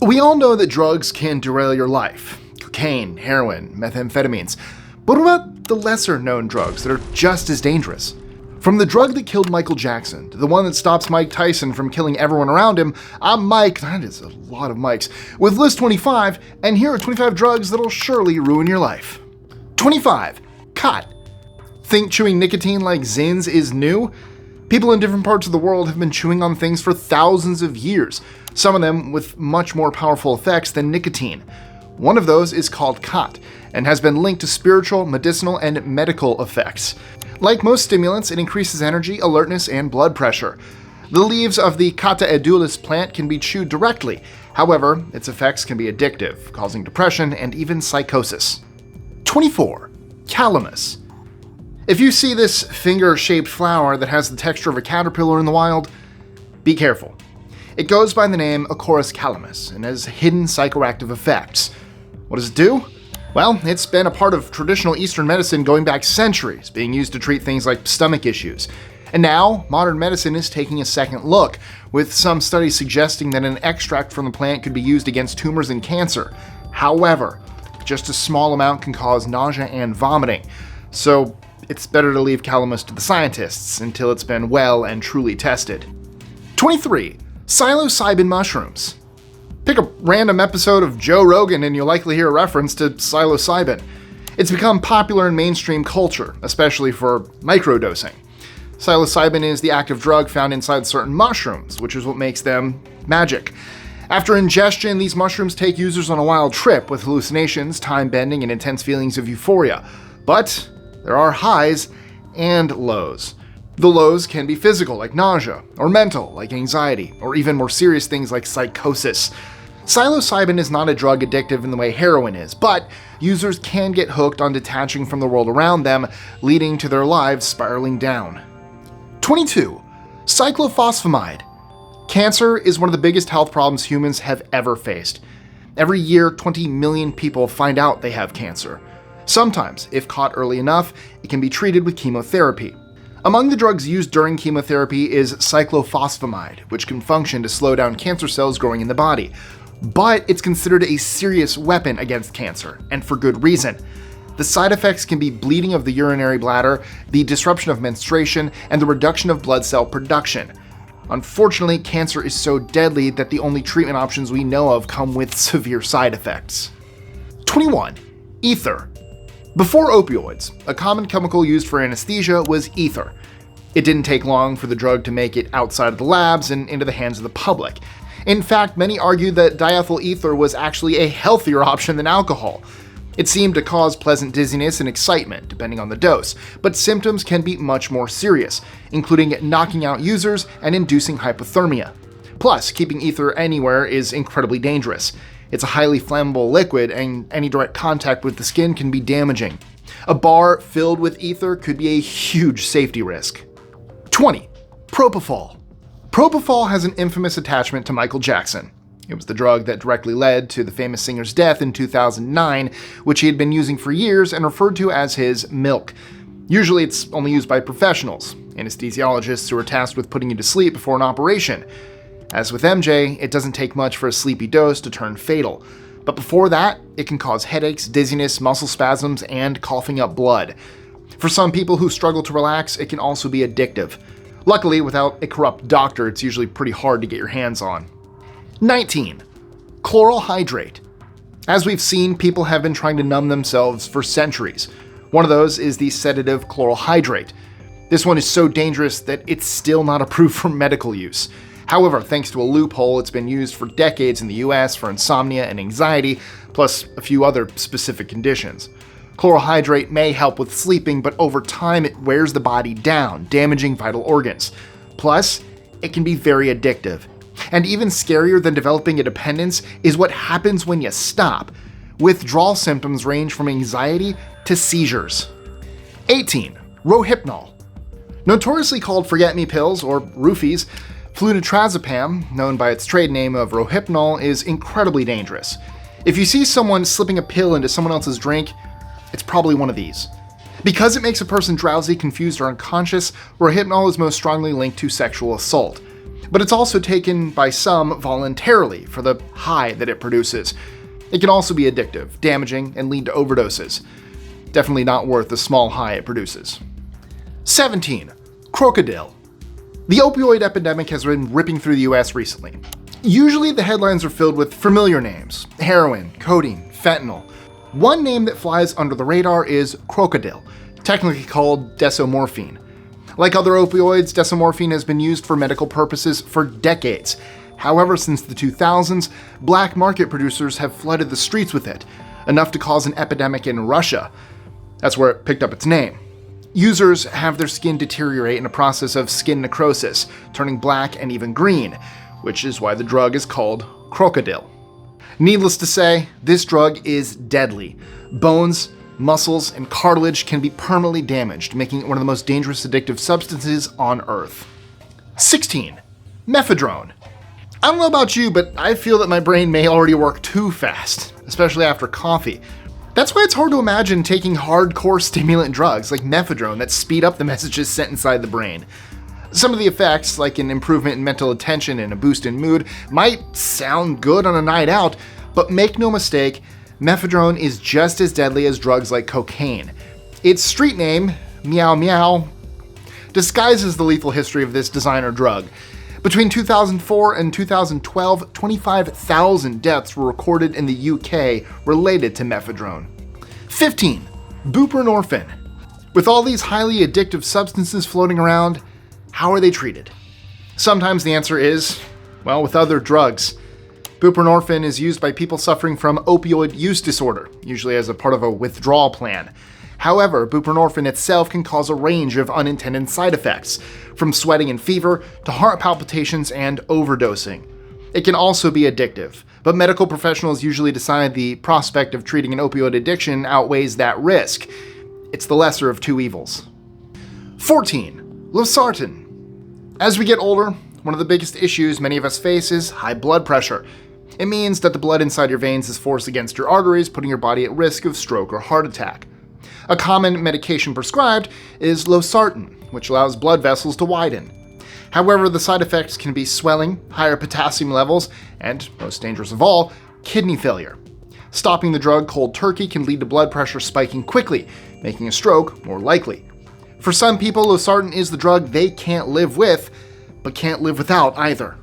We all know that drugs can derail your life. Cocaine, heroin, methamphetamines. But what about the lesser known drugs that are just as dangerous? From the drug that killed Michael Jackson to the one that stops Mike Tyson from killing everyone around him, I'm Mike, that is a lot of Mikes, with list 25, and here are 25 drugs that'll surely ruin your life. 25. Khat. Think chewing nicotine like Zins is new? People in different parts of the world have been chewing on things for thousands of years, some of them with much more powerful effects than nicotine. One of those is called Khat, and has been linked to spiritual, medicinal, and medical effects. Like most stimulants, it increases energy, alertness, and blood pressure. The leaves of the Kata edulis plant can be chewed directly. However, its effects can be addictive, causing depression and even psychosis. 24. Calamus. If you see this finger-shaped flower that has the texture of a caterpillar in the wild, be careful. It goes by the name Acorus calamus and has hidden psychoactive effects. What does it do? Well, it's been a part of traditional Eastern medicine going back centuries, being used to treat things like stomach issues. And now, modern medicine is taking a second look, with some studies suggesting that an extract from the plant could be used against tumors and cancer. However, just a small amount can cause nausea and vomiting, so it's better to leave calamus to the scientists until it's been well and truly tested. 23. Psilocybin mushrooms. Pick a random episode of Joe Rogan and you'll likely hear a reference to psilocybin. It's become popular in mainstream culture, especially for microdosing. Psilocybin is the active drug found inside certain mushrooms, which is what makes them magic. After ingestion, these mushrooms take users on a wild trip with hallucinations, time bending, and intense feelings of euphoria. But there are highs and lows. The lows can be physical, like nausea, or mental, like anxiety, or even more serious things like psychosis. Psilocybin is not a drug addictive in the way heroin is, but users can get hooked on detaching from the world around them, leading to their lives spiraling down. 22. Cyclophosphamide. Cancer is one of the biggest health problems humans have ever faced. Every year, 20 million people find out they have cancer. Sometimes, if caught early enough, it can be treated with chemotherapy. Among the drugs used during chemotherapy is cyclophosphamide, which can function to slow down cancer cells growing in the body. But it's considered a serious weapon against cancer, and for good reason. The side effects can be bleeding of the urinary bladder, the disruption of menstruation, and the reduction of blood cell production. Unfortunately, cancer is so deadly that the only treatment options we know of come with severe side effects. 21. Ether. Before opioids, a common chemical used for anesthesia was ether. It didn't take long for the drug to make it outside of the labs and into the hands of the public. In fact, many argued that diethyl ether was actually a healthier option than alcohol. It seemed to cause pleasant dizziness and excitement, depending on the dose, but symptoms can be much more serious, including knocking out users and inducing hypothermia. Plus, keeping ether anywhere is incredibly dangerous. It's a highly flammable liquid, and any direct contact with the skin can be damaging. A bar filled with ether could be a huge safety risk. 20. Propofol. Propofol has an infamous attachment to Michael Jackson. It was the drug that directly led to the famous singer's death in 2009, which he had been using for years and referred to as his milk. Usually it's only used by professionals, anesthesiologists who are tasked with putting you to sleep before an operation. As with MJ, it doesn't take much for a sleepy dose to turn fatal. But before that, it can cause headaches, dizziness, muscle spasms, and coughing up blood. For some people who struggle to relax, it can also be addictive. Luckily, without a corrupt doctor, it's usually pretty hard to get your hands on. 19. Chloral hydrate. As we've seen, people have been trying to numb themselves for centuries. One of those is the sedative chloral hydrate. This one is so dangerous that it's still not approved for medical use. However, thanks to a loophole, it's been used for decades in the US for insomnia and anxiety, plus a few other specific conditions. Chloral hydrate may help with sleeping, but over time it wears the body down, damaging vital organs. Plus, it can be very addictive. And even scarier than developing a dependence is what happens when you stop. Withdrawal symptoms range from anxiety to seizures. 18. Rohypnol. Notoriously called forget-me pills, or roofies, flunitrazepam, known by its trade name of Rohypnol, is incredibly dangerous. If you see someone slipping a pill into someone else's drink, it's probably one of these. Because it makes a person drowsy, confused, or unconscious, Rohypnol is most strongly linked to sexual assault. But it's also taken by some voluntarily for the high that it produces. It can also be addictive, damaging, and lead to overdoses. Definitely not worth the small high it produces. 17. Krokodil. The opioid epidemic has been ripping through the US recently. Usually the headlines are filled with familiar names: heroin, codeine, fentanyl. One name that flies under the radar is Krokodil, technically called desomorphine. Like other opioids, desomorphine has been used for medical purposes for decades. However, since the 2000s, black market producers have flooded the streets with it, enough to cause an epidemic in Russia. That's where it picked up its name. Users have their skin deteriorate in a process of skin necrosis, turning black and even green, which is why the drug is called Krokodil. Needless to say, this drug is deadly. Bones, muscles, and cartilage can be permanently damaged, making it one of the most dangerous addictive substances on Earth. 16. Mephedrone. I don't know about you, but I feel that my brain may already work too fast, especially after coffee. That's why it's hard to imagine taking hardcore stimulant drugs like mephedrone that speed up the messages sent inside the brain. Some of the effects, like an improvement in mental attention and a boost in mood, might sound good on a night out, but make no mistake, mephedrone is just as deadly as drugs like cocaine. Its street name, Meow Meow, disguises the lethal history of this designer drug. Between 2004 and 2012, 25,000 deaths were recorded in the UK related to mephedrone. 15. Buprenorphine. With all these highly addictive substances floating around, how are they treated? Sometimes the answer is, well, with other drugs. Buprenorphine is used by people suffering from opioid use disorder, usually as a part of a withdrawal plan. However, buprenorphine itself can cause a range of unintended side effects, from sweating and fever to heart palpitations and overdosing. It can also be addictive, but medical professionals usually decide the prospect of treating an opioid addiction outweighs that risk. It's the lesser of two evils. 14. Losartan. As we get older, one of the biggest issues many of us face is high blood pressure. It means that the blood inside your veins is forced against your arteries, putting your body at risk of stroke or heart attack. A common medication prescribed is Losartan, which allows blood vessels to widen. However, the side effects can be swelling, higher potassium levels, and, most dangerous of all, kidney failure. Stopping the drug cold turkey can lead to blood pressure spiking quickly, making a stroke more likely. For some people, Losartan is the drug they can't live with, but can't live without either.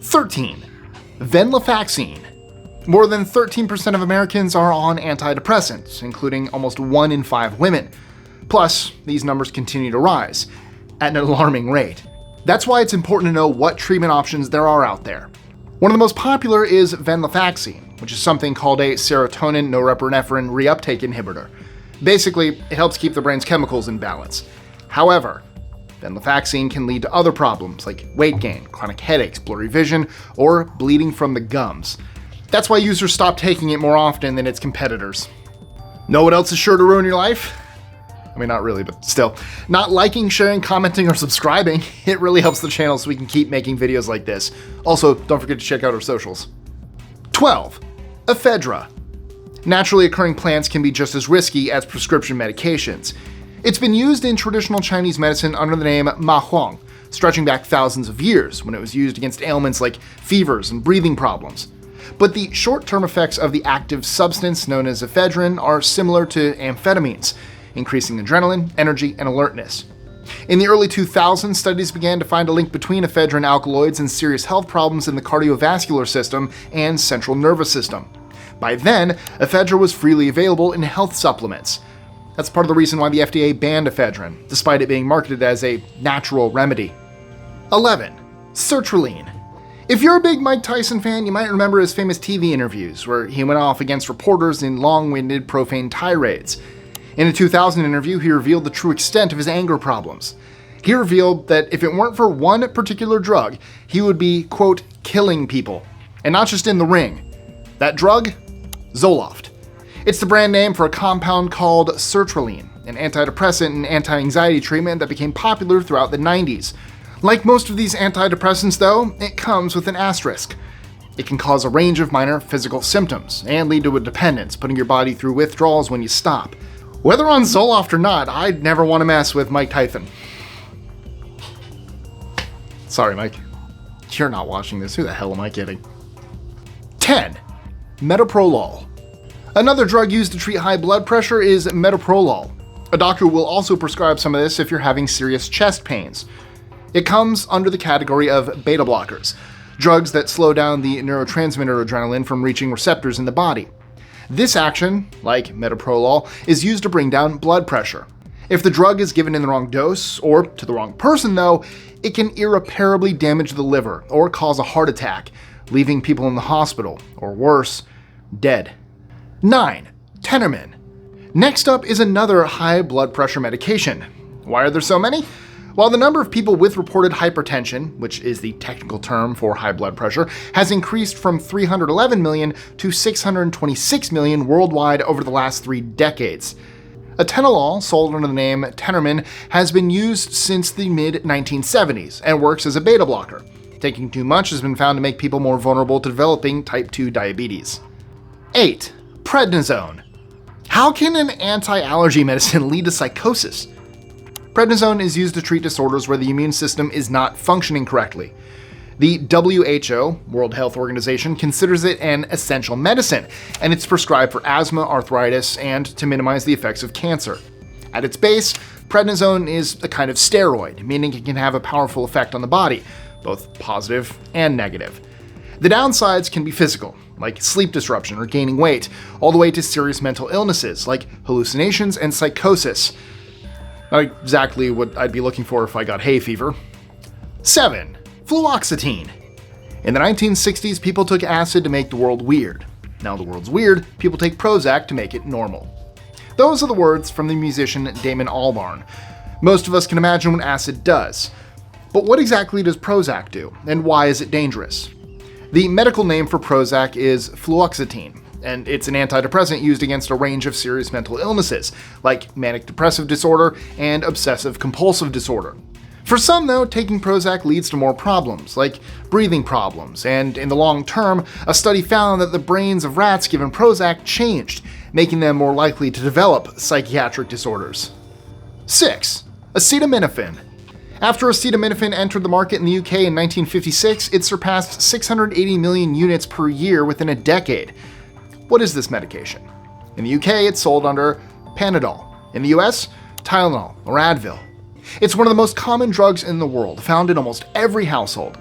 13. Venlafaxine. More than 13% of Americans are on antidepressants, including almost 1 in 5 women. Plus, these numbers continue to rise at an alarming rate. That's why it's important to know what treatment options there are out there. One of the most popular is Venlafaxine, which is something called a serotonin norepinephrine reuptake inhibitor. Basically, it helps keep the brain's chemicals in balance. However, Venlafaxine can lead to other problems like weight gain, chronic headaches, blurry vision, or bleeding from the gums. That's why users stop taking it more often than its competitors. Know what else is sure to ruin your life? I mean, not really, but still. Not liking, sharing, commenting, or subscribing. It really helps the channel so we can keep making videos like this. Also, don't forget to check out our socials. 12. Ephedra. Naturally occurring plants can be just as risky as prescription medications. It's been used in traditional Chinese medicine under the name Ma Huang, stretching back thousands of years when it was used against ailments like fevers and breathing problems. But the short-term effects of the active substance known as ephedrine are similar to amphetamines, increasing adrenaline, energy, and alertness. In the early 2000s, studies began to find a link between ephedrine alkaloids and serious health problems in the cardiovascular system and central nervous system. By then, ephedra was freely available in health supplements. That's part of the reason why the FDA banned ephedrine, despite it being marketed as a natural remedy. 11. Sertraline. If you're a big Mike Tyson fan, you might remember his famous TV interviews where he went off against reporters in long-winded, profane tirades. In a 2000 interview, he revealed the true extent of his anger problems. He revealed that if it weren't for one particular drug, he would be, quote, killing people. And not just in the ring. That drug? Zoloft. It's the brand name for a compound called sertraline, an antidepressant and anti-anxiety treatment that became popular throughout the 90s. Like most of these antidepressants, though, it comes with an asterisk. It can cause a range of minor physical symptoms and lead to a dependence, putting your body through withdrawals when you stop. Whether on Zoloft or not, I'd never want to mess with Mike Tyson. Sorry, Mike. You're not watching this. Who the hell am I kidding? 10. Metoprolol. Another drug used to treat high blood pressure is metoprolol. A doctor will also prescribe some of this if you're having serious chest pains. It comes under the category of beta blockers, drugs that slow down the neurotransmitter adrenaline from reaching receptors in the body. This action, like metoprolol, is used to bring down blood pressure. If the drug is given in the wrong dose, or to the wrong person though, it can irreparably damage the liver or cause a heart attack, leaving people in the hospital, or worse, dead. 9. Tenormin. Next up is another high blood pressure medication. Why are there so many? While the number of people with reported hypertension, which is the technical term for high blood pressure, has increased from 311 million to 626 million worldwide over the last 3 decades. Atenolol, sold under the name Tenormin, has been used since the mid-1970s and works as a beta blocker. Taking too much has been found to make people more vulnerable to developing type 2 diabetes. 8. Prednisone. How can an anti-allergy medicine lead to psychosis? Prednisone is used to treat disorders where the immune system is not functioning correctly. The WHO, World Health Organization, considers it an essential medicine, and it's prescribed for asthma, arthritis, and to minimize the effects of cancer. At its base, prednisone is a kind of steroid, meaning it can have a powerful effect on the body, both positive and negative. The downsides can be physical, like sleep disruption or gaining weight, all the way to serious mental illnesses, like hallucinations and psychosis. Not exactly what I'd be looking for if I got hay fever. 7. Fluoxetine. In the 1960s, people took acid to make the world weird. Now the world's weird, people take Prozac to make it normal. Those are the words from the musician Damon Albarn. Most of us can imagine what acid does. But what exactly does Prozac do, and why is it dangerous? The medical name for Prozac is fluoxetine, and it's an antidepressant used against a range of serious mental illnesses, like manic depressive disorder and obsessive compulsive disorder. For some, though, taking Prozac leads to more problems, like breathing problems, and in the long term, a study found that the brains of rats given Prozac changed, making them more likely to develop psychiatric disorders. 6. Acetaminophen. After acetaminophen entered the market in the UK in 1956, it surpassed 680 million units per year within a decade. What is this medication? In the UK, it's sold under Panadol. In the US, Tylenol or Advil. It's one of the most common drugs in the world, found in almost every household.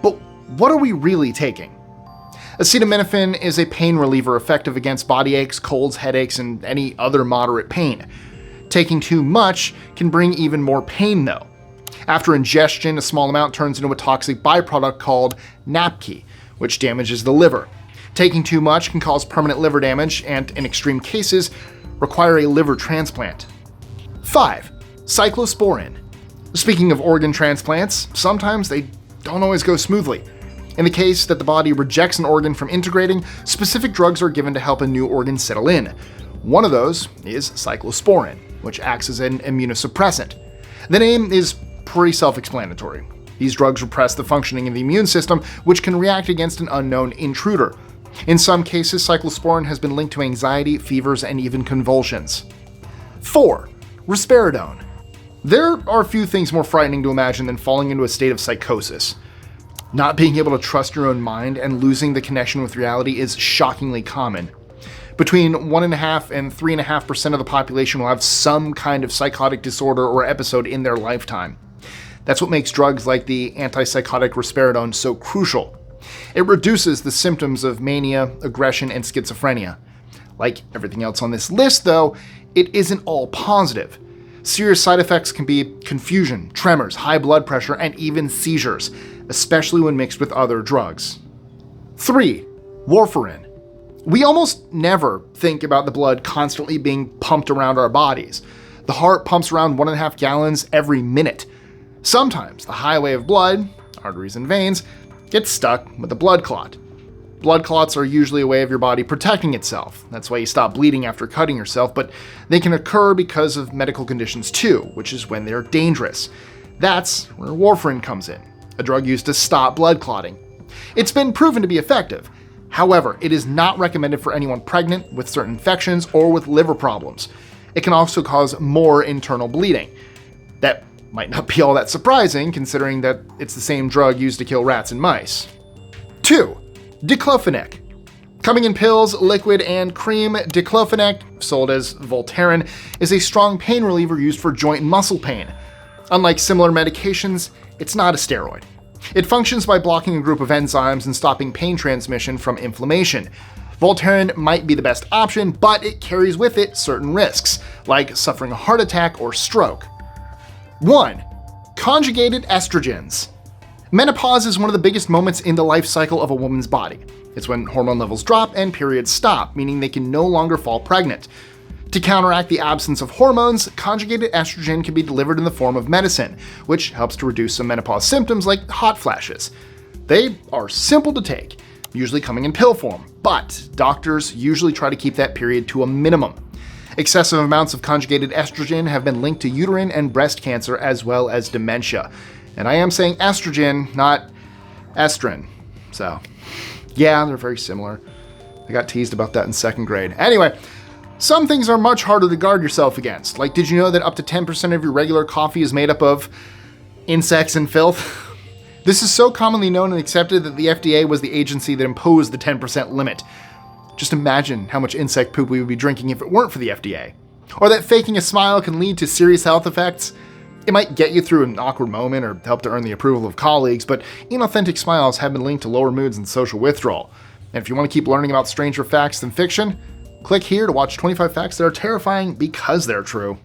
But what are we really taking? Acetaminophen is a pain reliever effective against body aches, colds, headaches, and any other moderate pain. Taking too much can bring even more pain though. After ingestion, a small amount turns into a toxic byproduct called NAPK, which damages the liver. Taking too much can cause permanent liver damage and, in extreme cases, require a liver transplant. 5. Cyclosporine. Speaking of organ transplants, sometimes they don't always go smoothly. In the case that the body rejects an organ from integrating, specific drugs are given to help a new organ settle in. One of those is cyclosporine, which acts as an immunosuppressant. The name is pretty self-explanatory. These drugs repress the functioning of the immune system, which can react against an unknown intruder. In some cases, cyclosporine has been linked to anxiety, fevers, and even convulsions. 4. Risperidone. There are few things more frightening to imagine than falling into a state of psychosis. Not being able to trust your own mind and losing the connection with reality is shockingly common. Between 1.5% and 3.5% of the population will have some kind of psychotic disorder or episode in their lifetime. That's what makes drugs like the antipsychotic risperidone so crucial. It reduces the symptoms of mania, aggression, and schizophrenia. Like everything else on this list, though, it isn't all positive. Serious side effects can be confusion, tremors, high blood pressure, and even seizures, especially when mixed with other drugs. 3. Warfarin. We almost never think about the blood constantly being pumped around our bodies. The heart pumps around 1.5 gallons every minute. Sometimes the highway of blood, arteries and veins, gets stuck with a blood clot. Blood clots are usually a way of your body protecting itself. That's why you stop bleeding after cutting yourself, but they can occur because of medical conditions too, which is when they're dangerous. That's where warfarin comes in, a drug used to stop blood clotting. It's been proven to be effective. However, it is not recommended for anyone pregnant, with certain infections, or with liver problems. It can also cause more internal bleeding. That Might not be all that surprising, considering that it's the same drug used to kill rats and mice. 2. Diclofenac. Coming in pills, liquid, and cream, Diclofenac, sold as Voltaren, is a strong pain reliever used for joint and muscle pain. Unlike similar medications, it's not a steroid. It functions by blocking a group of enzymes and stopping pain transmission from inflammation. Voltaren might be the best option, but it carries with it certain risks, like suffering a heart attack or stroke. 1. Conjugated estrogens. Menopause is one of the biggest moments in the life cycle of a woman's body. It's when hormone levels drop and periods stop, meaning they can no longer fall pregnant. To counteract the absence of hormones, conjugated estrogen can be delivered in the form of medicine, which helps to reduce some menopause symptoms like hot flashes. They are simple to take, usually coming in pill form, but doctors usually try to keep that period to a minimum. Excessive amounts of conjugated estrogen have been linked to uterine and breast cancer as well as dementia. And I am saying estrogen, not estrin. So, yeah, they're very similar. I got teased about that in 2nd grade. Anyway, some things are much harder to guard yourself against. Like, did you know that up to 10% of your regular coffee is made up of insects and filth? This is so commonly known and accepted that the FDA was the agency that imposed the 10% limit. Just imagine how much insect poop we would be drinking if it weren't for the FDA. Or that faking a smile can lead to serious health effects. It might get you through an awkward moment or help to earn the approval of colleagues, but inauthentic smiles have been linked to lower moods and social withdrawal. And if you want to keep learning about stranger facts than fiction, click here to watch 25 facts that are terrifying because they're true.